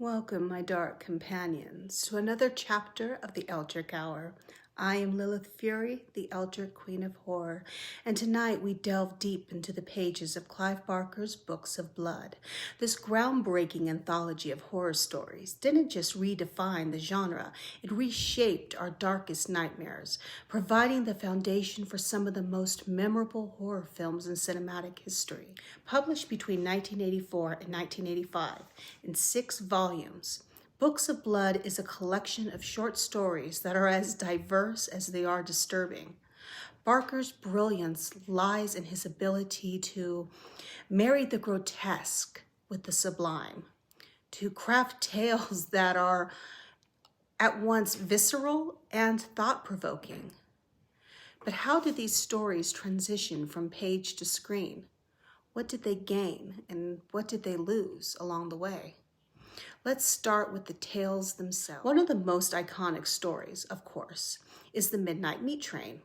Welcome, my dark companions, to another chapter of the Eldritch Hour. I am Lilith Fury, the Eldritch Queen of Horror, and tonight we delve deep into the pages of Clive Barker's Books of Blood. This groundbreaking anthology of horror stories didn't just redefine the genre, it reshaped our darkest nightmares, providing the foundation for some of the most memorable horror films in cinematic history. Published between 1984 and 1985 in 6 volumes, Books of Blood is a collection of short stories that are as diverse as they are disturbing. Barker's brilliance lies in his ability to marry the grotesque with the sublime, to craft tales that are at once visceral and thought-provoking. But how did these stories transition from page to screen? What did they gain and what did they lose along the way? Let's start with the tales themselves. One of the most iconic stories, of course, is The Midnight Meat Train,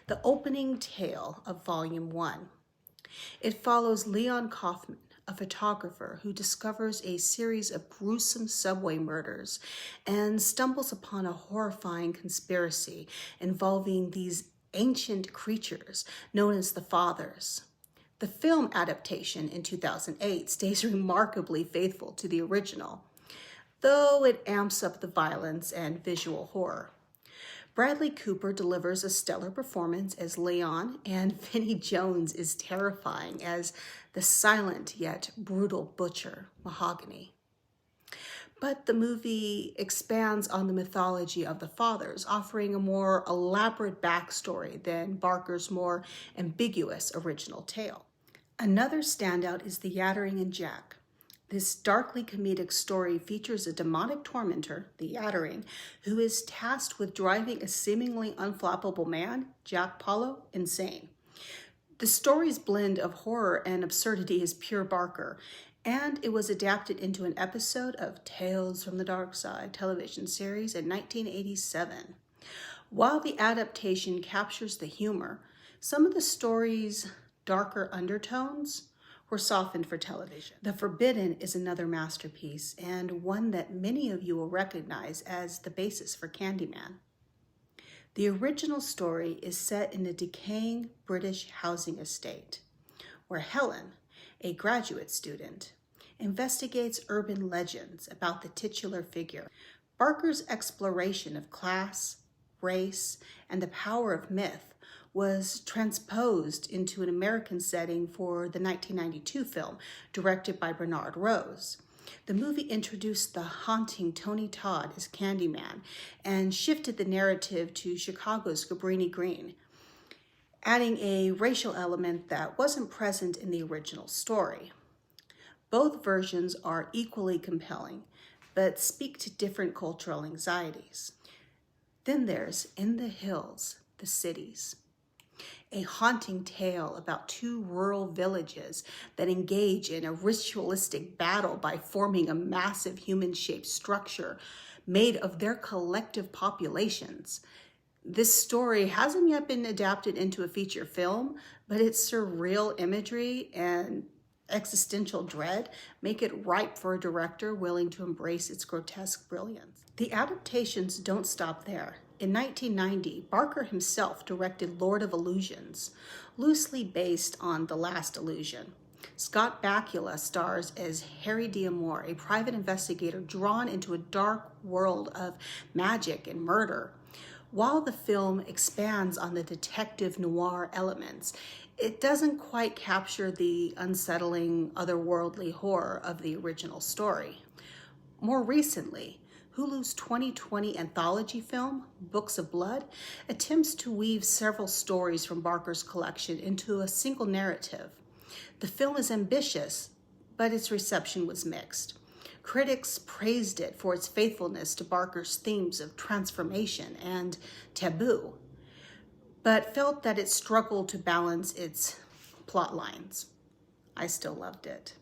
the opening tale of Volume 1. It follows Leon Kaufman, a photographer who discovers a series of gruesome subway murders and stumbles upon a horrifying conspiracy involving these ancient creatures known as the Fathers. The film adaptation in 2008 stays remarkably faithful to the original, though it amps up the violence and visual horror. Bradley Cooper delivers a stellar performance as Leon, and Vinnie Jones is terrifying as the silent yet brutal butcher, Mahogany. But the movie expands on the mythology of the Fathers, offering a more elaborate backstory than Barker's more ambiguous original tale. Another standout is The Yattering and Jack. This darkly comedic story features a demonic tormentor, the Yattering, who is tasked with driving a seemingly unflappable man, Jack Paulo, insane. The story's blend of horror and absurdity is pure Barker, and it was adapted into an episode of Tales from the Dark Side television series in 1987. While the adaptation captures the humor, some of the story's darker undertones were softened for television. The Forbidden is another masterpiece, and one that many of you will recognize as the basis for Candyman. The original story is set in a decaying British housing estate, where Helen, a graduate student, investigates urban legends about the titular figure. Barker's exploration of class, race, and the power of myth was transposed into an American setting for the 1992 film, directed by Bernard Rose. The movie introduced the haunting Tony Todd as Candyman and shifted the narrative to Chicago's Cabrini Green, adding a racial element that wasn't present in the original story. Both versions are equally compelling, but speak to different cultural anxieties. Then there's In the Hills, the Cities, a haunting tale about 2 rural villages that engage in a ritualistic battle by forming a massive human-shaped structure made of their collective populations. This story hasn't yet been adapted into a feature film, but its surreal imagery and existential dread make it ripe for a director willing to embrace its grotesque brilliance. The adaptations don't stop there. In 1990, Barker himself directed Lord of Illusions, loosely based on The Last Illusion. Scott Bakula stars as Harry D'Amour, a private investigator drawn into a dark world of magic and murder. While the film expands on the detective noir elements, it doesn't quite capture the unsettling, otherworldly horror of the original story. More recently, Hulu's 2020 anthology film, Books of Blood, attempts to weave several stories from Barker's collection into a single narrative. The film is ambitious, but its reception was mixed. Critics praised it for its faithfulness to Barker's themes of transformation and taboo, but felt that it struggled to balance its plot lines. I still loved it.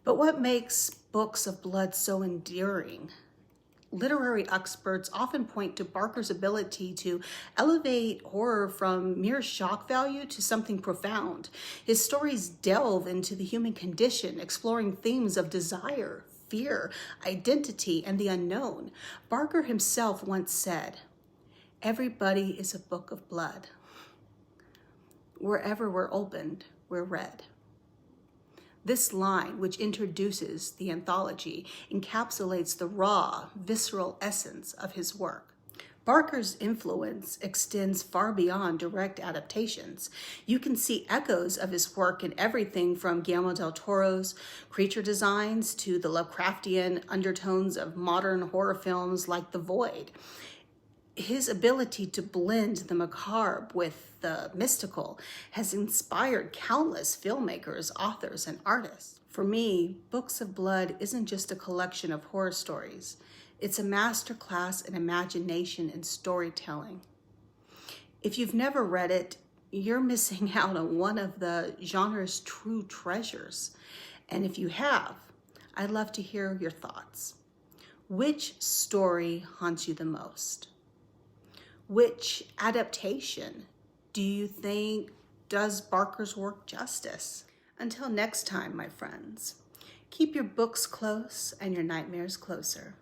But what makes Books of Blood so endearing? Literary experts often point to Barker's ability to elevate horror from mere shock value to something profound. His stories delve into the human condition, exploring themes of desire, fear, identity, and the unknown. Barker himself once said, "Everybody is a book of blood. Wherever we're opened, we're read." This line, which introduces the anthology, encapsulates the raw, visceral essence of his work. Barker's influence extends far beyond direct adaptations. You can see echoes of his work in everything from Guillermo del Toro's creature designs to the Lovecraftian undertones of modern horror films like The Void. His ability to blend the macabre with the mystical has inspired countless filmmakers, authors, and artists. For me, Books of Blood isn't just a collection of horror stories. It's a masterclass in imagination and storytelling. If you've never read it, you're missing out on one of the genre's true treasures. And if you have, I'd love to hear your thoughts. Which story haunts you the most? Which adaptation do you think does Barker's work justice? Until next time, my friends, keep your books close and your nightmares closer.